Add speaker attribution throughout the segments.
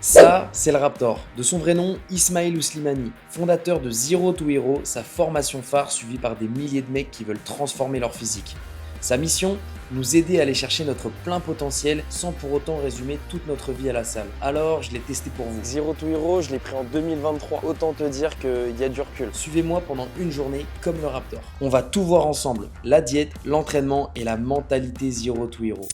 Speaker 1: Ça, c'est le Raptor. De son vrai nom, Ismail Ouslimani, fondateur de Zero to Hero, sa formation phare suivie par des milliers de mecs qui veulent transformer leur physique. Sa mission, nous aider à aller chercher notre plein potentiel sans pour autant résumer toute notre vie à la salle. Alors, je l'ai testé pour vous.
Speaker 2: Zero to Hero, je l'ai pris en 2023. Autant te dire qu'il y a du recul.
Speaker 1: Suivez-moi pendant une journée comme le Raptor. On va tout voir ensemble, la diète, l'entraînement et la mentalité Zero to Hero.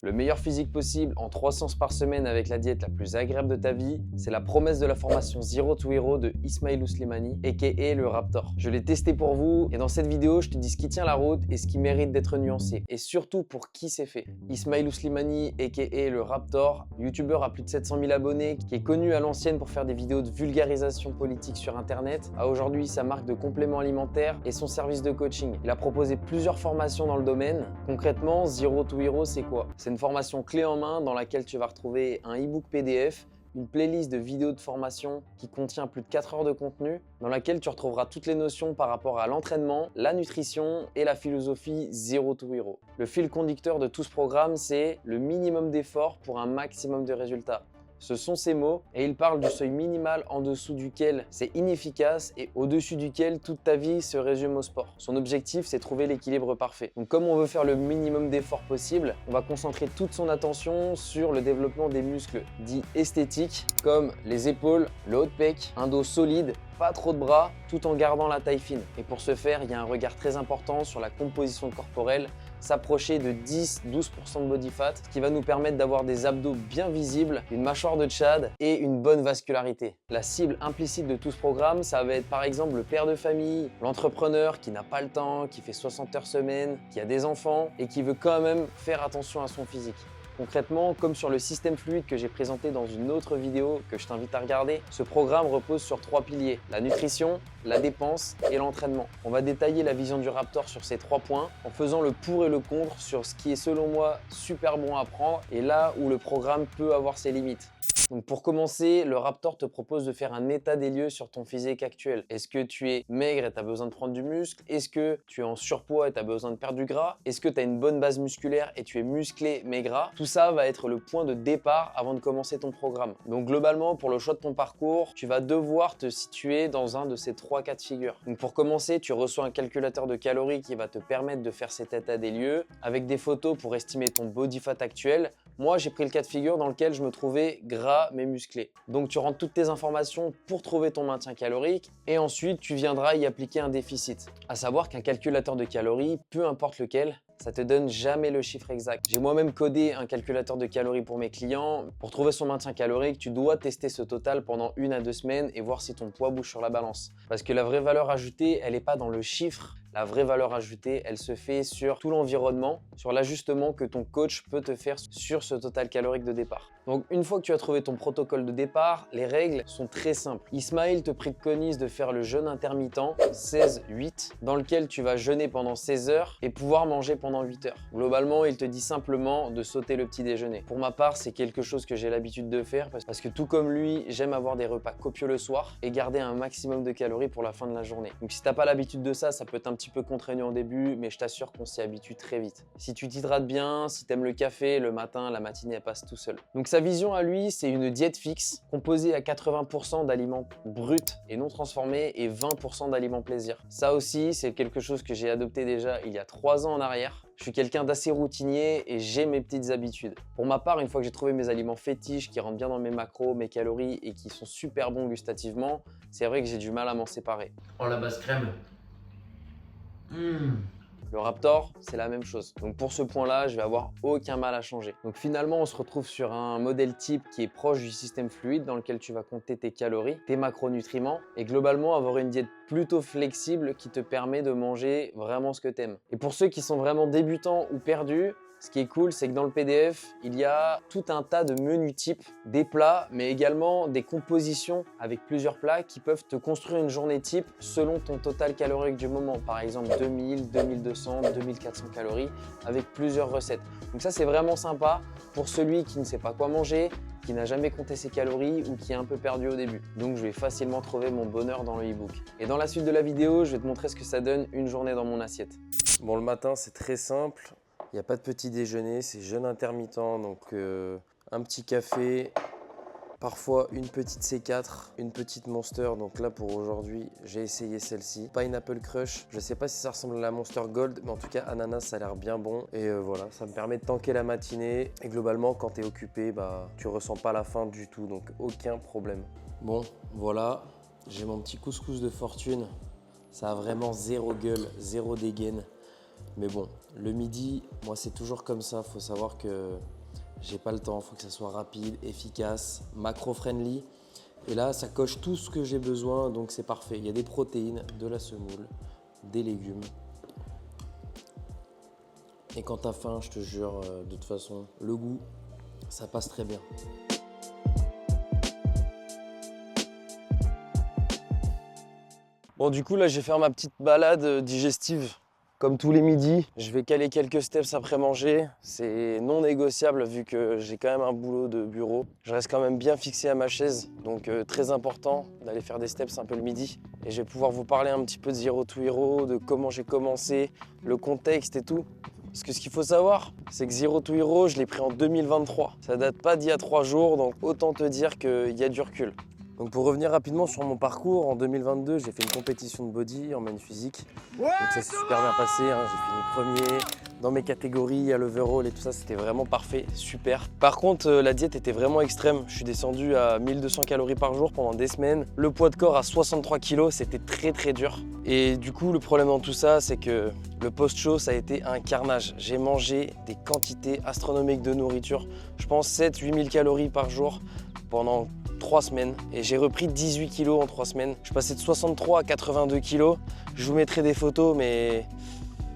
Speaker 2: Le meilleur physique possible en 3 séances par semaine avec la diète la plus agréable de ta vie, c'est la promesse de la formation Zero to Hero de Ismail Ouslimani, aka le Raptor. Je l'ai testé pour vous et dans cette vidéo, je te dis ce qui tient la route et ce qui mérite d'être nuancé. Et surtout pour qui c'est fait. Ismail Ouslimani, aka le Raptor, youtubeur à plus de 700 000 abonnés, qui est connu à l'ancienne pour faire des vidéos de vulgarisation politique sur internet, a aujourd'hui sa marque de compléments alimentaires et son service de coaching. Il a proposé plusieurs formations dans le domaine. Concrètement, Zero to Hero, c'est quoi? C'est une formation clé en main dans laquelle tu vas retrouver un e-book PDF, une playlist de vidéos de formation qui contient plus de 4 heures de contenu, dans laquelle tu retrouveras toutes les notions par rapport à l'entraînement, la nutrition et la philosophie Zero to Hero. Le fil conducteur de tout ce programme, c'est le minimum d'efforts pour un maximum de résultats. Ce sont ces mots et il parle du seuil minimal en dessous duquel c'est inefficace et au-dessus duquel toute ta vie se résume au sport. Son objectif, c'est trouver l'équilibre parfait. Donc comme on veut faire le minimum d'efforts possible, on va concentrer toute son attention sur le développement des muscles dits esthétiques comme les épaules, le haut de pec, un dos solide, pas trop de bras, tout en gardant la taille fine. Et pour ce faire, il y a un regard très important sur la composition corporelle, s'approcher de 10-12% de body fat, ce qui va nous permettre d'avoir des abdos bien visibles, une mâchoire de Tchad et une bonne vascularité. La cible implicite de tout ce programme, ça va être par exemple le père de famille, l'entrepreneur qui n'a pas le temps, qui fait 60 heures semaine, qui a des enfants et qui veut quand même faire attention à son physique. Concrètement, comme sur le système fluide que j'ai présenté dans une autre vidéo que je t'invite à regarder, ce programme repose sur 3 piliers, la nutrition, la dépense et l'entraînement. On va détailler la vision du Raptor sur ces 3 points en faisant le pour et le contre sur ce qui est selon moi super bon à prendre et là où le programme peut avoir ses limites. Donc pour commencer, le Raptor te propose de faire un état des lieux sur ton physique actuel. Est-ce que tu es maigre et tu as besoin de prendre du muscle? Est-ce que tu es en surpoids et tu as besoin de perdre du gras? Est-ce que tu as une bonne base musculaire et tu es musclé mais gras? Tout ça va être le point de départ avant de commencer ton programme. Donc globalement, pour le choix de ton parcours, tu vas devoir te situer dans un de ces 3 cas de figure. Donc pour commencer, tu reçois un calculateur de calories qui va te permettre de faire cet état des lieux avec des photos pour estimer ton body fat actuel. Moi, j'ai pris le cas de figure dans lequel je me trouvais gras mais musclé. Donc tu rentres toutes tes informations pour trouver ton maintien calorique et ensuite tu viendras y appliquer un déficit. À savoir qu'un calculateur de calories, peu importe lequel, ça te donne jamais le chiffre exact. J'ai moi-même codé un calculateur de calories pour mes clients. Pour trouver son maintien calorique, tu dois tester ce total pendant 1 à 2 semaines et voir si ton poids bouge sur la balance. Parce que la vraie valeur ajoutée, elle n'est pas dans le chiffre. La vraie valeur ajoutée, elle se fait sur tout l'environnement, sur l'ajustement que ton coach peut te faire sur ce total calorique de départ. Donc une fois que tu as trouvé ton protocole de départ, les règles sont très simples. Ismail te préconise de faire le jeûne intermittent 16-8 dans lequel tu vas jeûner pendant 16 heures et pouvoir manger pendant 8 heures. Globalement, il te dit simplement de sauter le petit déjeuner. Pour ma part, c'est quelque chose que j'ai l'habitude de faire parce que tout comme lui, j'aime avoir des repas copieux le soir et garder un maximum de calories pour la fin de la journée. Donc si t'as pas l'habitude de ça, ça peut être un petit peu contraignant au début, mais je t'assure qu'on s'y habitue très vite. Si tu t'hydrates bien, si t'aimes le café, le matin, la matinée, elle passe tout seul. Donc sa vision à lui, c'est une diète fixe, composée à 80% d'aliments bruts et non transformés et 20% d'aliments plaisir. Ça aussi, c'est quelque chose que j'ai adopté déjà il y a 3 ans en arrière. Je suis quelqu'un d'assez routinier et j'ai mes petites habitudes. Pour ma part, une fois que j'ai trouvé mes aliments fétiches qui rentrent bien dans mes macros, mes calories et qui sont super bons gustativement, c'est vrai que j'ai du mal à m'en séparer.
Speaker 1: Oh la base crème.
Speaker 2: Le Raptor, c'est la même chose. Donc pour ce point-là, je vais avoir aucun mal à changer. Donc finalement, on se retrouve sur un modèle type qui est proche du système fluide dans lequel tu vas compter tes calories, tes macronutriments et globalement avoir une diète plutôt flexible qui te permet de manger vraiment ce que tu aimes. Et pour ceux qui sont vraiment débutants ou perdus, ce qui est cool, c'est que dans le PDF, il y a tout un tas de menus types, des plats, mais également des compositions avec plusieurs plats qui peuvent te construire une journée type selon ton total calorique du moment. Par exemple, 2000, 2200, 2400 calories avec plusieurs recettes. Donc ça, c'est vraiment sympa pour celui qui ne sait pas quoi manger, qui n'a jamais compté ses calories ou qui est un peu perdu au début. Donc je vais facilement trouver mon bonheur dans le e-book. Et dans la suite de la vidéo, je vais te montrer ce que ça donne une journée dans mon assiette. Bon, le matin, c'est très simple. Il n'y a pas de petit déjeuner, c'est jeûne intermittent, donc un petit café, parfois une petite C4, une petite Monster. Donc là pour aujourd'hui, j'ai essayé celle-ci. Pineapple Crush, je sais pas si ça ressemble à la Monster Gold, mais en tout cas ananas ça a l'air bien bon. Et voilà, ça me permet de tanker la matinée. Et globalement quand tu es occupé, tu ressens pas la faim du tout, donc aucun problème. Bon, voilà, j'ai mon petit couscous de fortune. Ça a vraiment zéro gueule, zéro dégaine. Mais bon, le midi, moi c'est toujours comme ça. Faut savoir que j'ai pas le temps, faut que ça soit rapide, efficace, macro-friendly. Et là, ça coche tout ce que j'ai besoin, donc c'est parfait. Il y a des protéines, de la semoule, des légumes. Et quand t'as faim, je te jure, de toute façon, le goût, ça passe très bien. Bon, du coup, là, je vais faire ma petite balade digestive. Comme tous les midis, je vais caler quelques steps après manger. C'est non négociable vu que j'ai quand même un boulot de bureau. Je reste quand même bien fixé à ma chaise, donc très important d'aller faire des steps un peu le midi. Et je vais pouvoir vous parler un petit peu de Zero to Hero, de comment j'ai commencé, le contexte et tout. Parce que ce qu'il faut savoir, c'est que Zero to Hero, je l'ai pris en 2023. Ça date pas d'il y a 3 jours, donc autant te dire qu'il y a du recul. Donc pour revenir rapidement sur mon parcours, en 2022, j'ai fait une compétition de body en main physique. Donc ça s'est super bien passé, hein. J'ai fini premier. Dans mes catégories, à l'overall et tout ça, c'était vraiment parfait, super. Par contre, la diète était vraiment extrême. Je suis descendu à 1200 calories par jour pendant des semaines. Le poids de corps à 63 kg, c'était très dur. Et du coup, le problème dans tout ça, c'est que le post-show, ça a été un carnage. J'ai mangé des quantités astronomiques de nourriture. Je pense 7-8 000 calories par jour pendant 3 semaines et j'ai repris 18 kilos en 3 semaines. Je suis passé de 63 à 82 kilos. Je vous mettrai des photos, mais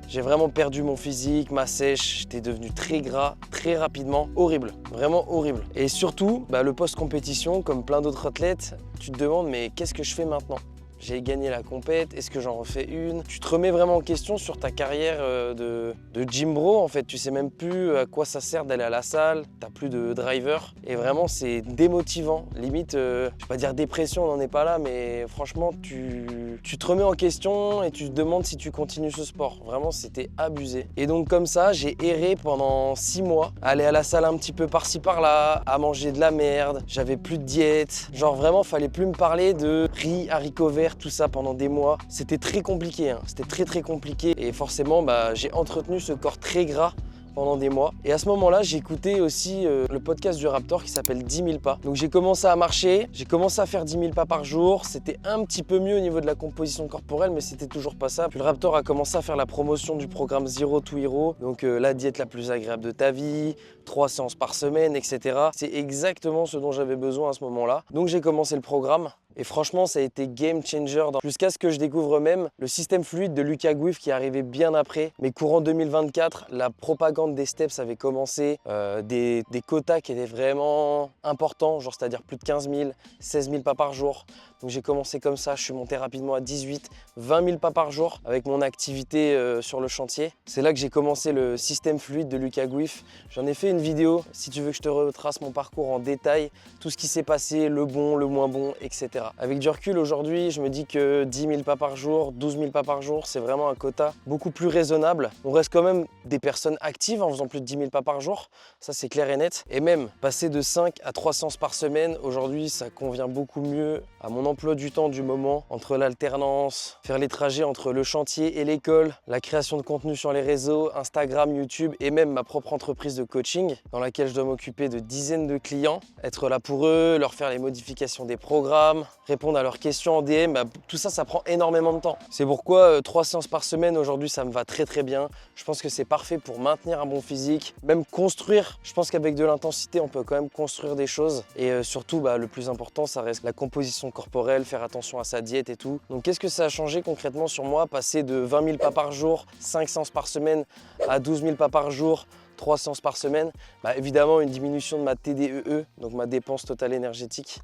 Speaker 2: j'ai vraiment perdu mon physique, ma sèche. J'étais devenu très gras, très rapidement. Horrible, vraiment horrible. Et surtout, le post-compétition, comme plein d'autres athlètes, tu te demandes mais qu'est-ce que je fais maintenant ? J'ai gagné la compète, est-ce que j'en refais une? Tu te remets vraiment en question sur ta carrière de gym bro en fait. Tu sais même plus à quoi ça sert d'aller à la salle, t'as plus de driver. Et vraiment c'est démotivant, limite, je vais pas dire dépression, on n'en est pas là, mais franchement tu te remets en question et tu te demandes si tu continues ce sport. Vraiment c'était abusé. Et donc comme ça, j'ai erré pendant 6 mois, aller à la salle un petit peu par-ci par-là, à manger de la merde, j'avais plus de diète. Genre vraiment fallait plus me parler de riz, haricots verts, tout ça pendant des mois. C'était très compliqué, hein. C'était très compliqué et forcément j'ai entretenu ce corps très gras pendant des mois. Et à ce moment-là, j'ai écouté aussi le podcast du Raptor qui s'appelle 10 000 pas. Donc j'ai commencé à marcher, j'ai commencé à faire 10 000 pas par jour. C'était un petit peu mieux au niveau de la composition corporelle, mais c'était toujours pas ça. Puis le Raptor a commencé à faire la promotion du programme Zero to Hero, donc la diète la plus agréable de ta vie, 3 séances par semaine, etc. C'est exactement ce dont j'avais besoin à ce moment-là. Donc j'ai commencé le programme. Et franchement, ça a été game changer jusqu'à ce que je découvre même le système fluide de Lucas Gouif qui arrivait bien après. Mais courant 2024, la propagande des steps avait commencé, des quotas qui étaient vraiment importants, genre c'est-à-dire plus de 15 000, 16 000 pas par jour. Donc j'ai commencé comme ça, je suis monté rapidement à 18, 20 000 pas par jour avec mon activité sur le chantier. C'est là que j'ai commencé le système fluide de Lucas Gouif. J'en ai fait une vidéo, si tu veux que je te retrace mon parcours en détail, tout ce qui s'est passé, le bon, le moins bon, etc. Avec du recul aujourd'hui, je me dis que 10 000 pas par jour, 12 000 pas par jour, c'est vraiment un quota beaucoup plus raisonnable. On reste quand même des personnes actives en faisant plus de 10 000 pas par jour, ça c'est clair et net. Et même passer de 5 à 3 séances par semaine, aujourd'hui ça convient beaucoup mieux à mon emploi du temps du moment, entre l'alternance, faire les trajets entre le chantier et l'école, la création de contenu sur les réseaux, Instagram, YouTube et même ma propre entreprise de coaching dans laquelle je dois m'occuper de dizaines de clients, être là pour eux, leur faire les modifications des programmes, répondre à leurs questions en DM, tout ça, ça prend énormément de temps. C'est pourquoi 3 séances par semaine aujourd'hui, ça me va très bien. Je pense que c'est parfait pour maintenir un bon physique, même construire. Je pense qu'avec de l'intensité, on peut quand même construire des choses. Et surtout, le plus important, ça reste la composition corporelle, faire attention à sa diète et tout. Donc qu'est-ce que ça a changé concrètement sur moi? Passer de 20 000 pas par jour, 5 séances par semaine, à 12 000 pas par jour, 3 séances par semaine. Évidemment, une diminution de ma TDEE, donc ma dépense totale énergétique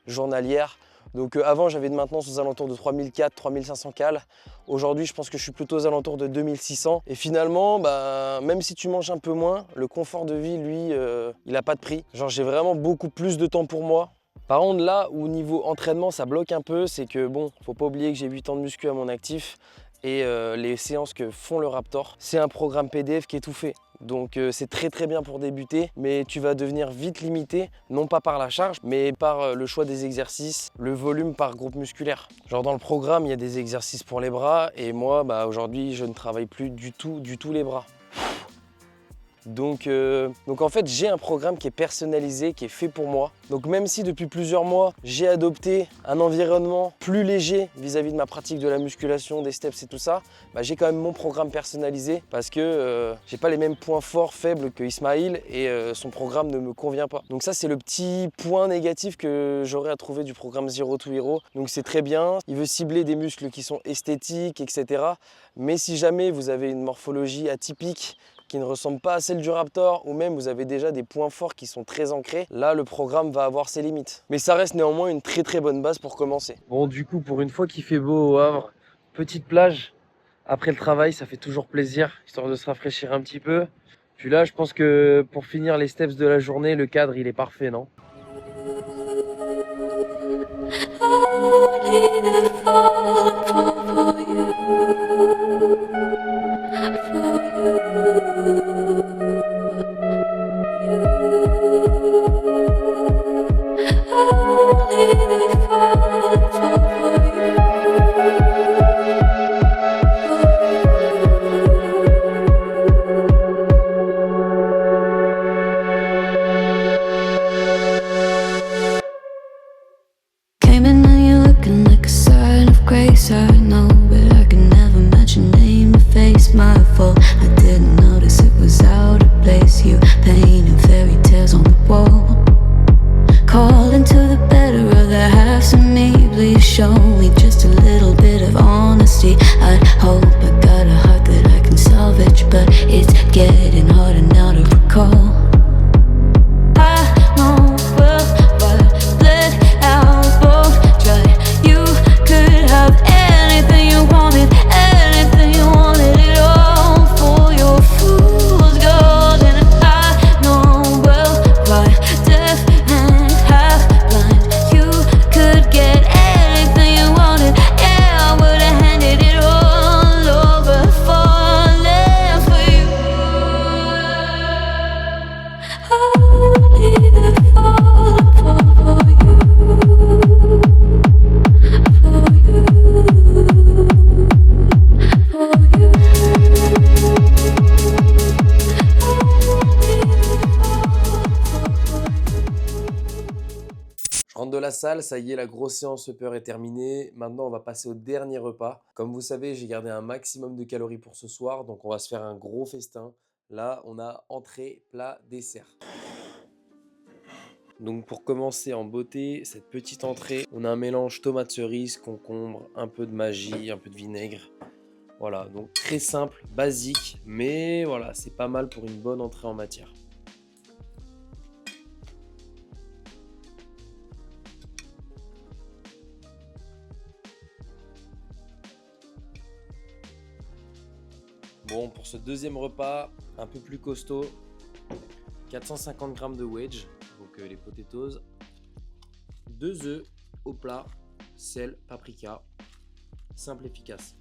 Speaker 2: journalière. Donc avant, j'avais une maintenance aux alentours de 3400-3500 cales. Aujourd'hui, je pense que je suis plutôt aux alentours de 2600. Et finalement, même si tu manges un peu moins, le confort de vie, lui, il n'a pas de prix. Genre, j'ai vraiment beaucoup plus de temps pour moi. Par contre, là où niveau entraînement, ça bloque un peu, c'est que faut pas oublier que j'ai 8 ans de muscu à mon actif et les séances que font le Raptor. C'est un programme PDF qui est tout fait. Donc c'est très bien pour débuter, mais tu vas devenir vite limité, non pas par la charge, mais par le choix des exercices, le volume par groupe musculaire. Genre dans le programme, il y a des exercices pour les bras, et moi, aujourd'hui, je ne travaille plus du tout les bras. Donc en fait, j'ai un programme qui est personnalisé, qui est fait pour moi. Donc même si depuis plusieurs mois, j'ai adopté un environnement plus léger vis-à-vis de ma pratique de la musculation, des steps et tout ça, j'ai quand même mon programme personnalisé parce que j'ai pas les mêmes points forts, faibles que Ismail et son programme ne me convient pas. Donc ça, c'est le petit point négatif que j'aurais à trouver du programme Zero to Hero. Donc c'est très bien, il veut cibler des muscles qui sont esthétiques, etc. Mais si jamais vous avez une morphologie atypique, qui ne ressemble pas à celle du Raptor, ou même vous avez déjà des points forts qui sont très ancrés, là le programme va avoir ses limites. Mais ça reste néanmoins une très bonne base pour commencer. Bon, du coup, pour une fois qu'il fait beau au Havre, petite plage, après le travail, ça fait toujours plaisir, histoire de se rafraîchir un petit peu. Puis là, je pense que pour finir les steps de la journée, le cadre il est parfait, non ?
Speaker 3: Came in and you're looking like a sign of grace. I know, but I can never match your name or face. My fault, I didn't notice it was out of place. You painting fairy tales on the wall, calling to the better of the halves of me. Please show me just a little bit of honesty. I'd hope I got a heart that I can salvage, but it's getting harder now to recall. I know well what let out both dry. You could have anything you wanted it all for your fool's gold. And I know well why deaf and half blind. You could get anything you wanted, yeah, I would've handed it all over, falling for you.
Speaker 2: Je rentre de la salle, ça y est, la grosse séance upper est terminée. Maintenant, on va passer au dernier repas. Comme vous savez, j'ai gardé un maximum de calories pour ce soir, donc on va se faire un gros festin. Là, on a entrée, plat, dessert. Donc pour commencer en beauté, cette petite entrée, on a un mélange tomate cerise, concombre, un peu de magie, un peu de vinaigre. Voilà, donc très simple, basique, mais voilà, c'est pas mal pour une bonne entrée en matière. Bon, pour ce deuxième repas, un peu plus costaud, 450 g de wedge, donc les potatoes, 2 œufs au plat, sel, paprika, simple, efficace.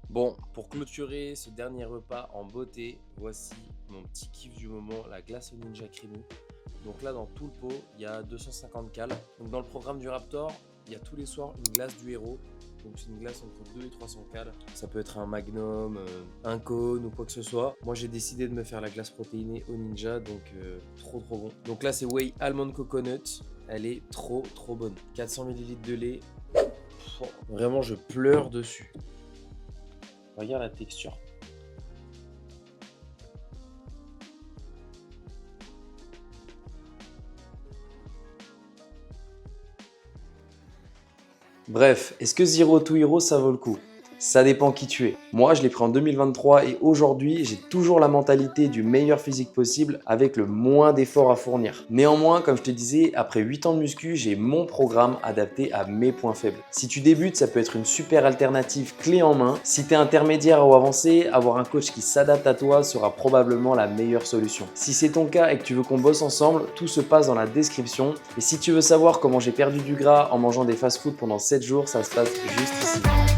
Speaker 2: Bon, pour clôturer ce dernier repas en beauté, voici mon petit kiff du moment, la glace au ninja crémeux. Donc là, dans tout le pot, il y a 250 cales. Donc dans le programme du Raptor, il y a tous les soirs une glace du héros. Donc c'est une glace entre 2 et 300 cales. Ça peut être un magnum, un cône ou quoi que ce soit. Moi, j'ai décidé de me faire la glace protéinée au ninja, donc trop bon. Donc là, c'est Whey Almond Coconut. Elle est trop bonne. 400 ml de lait. Vraiment, je pleure dessus. Regarde la texture. Bref, est-ce que Zero to Hero ça vaut le coup?
Speaker 1: Ça dépend qui tu es. Moi, je l'ai pris en 2023 et aujourd'hui, j'ai toujours la mentalité du meilleur physique possible avec le moins d'efforts à fournir. Néanmoins, comme je te disais, après 8 ans de muscu, j'ai mon programme adapté à mes points faibles. Si tu débutes, ça peut être une super alternative clé en main. Si tu es intermédiaire ou avancé, avoir un coach qui s'adapte à toi sera probablement la meilleure solution. Si c'est ton cas et que tu veux qu'on bosse ensemble, tout se passe dans la description. Et si tu veux savoir comment j'ai perdu du gras en mangeant des fast-foods pendant 7 jours, ça se passe juste ici.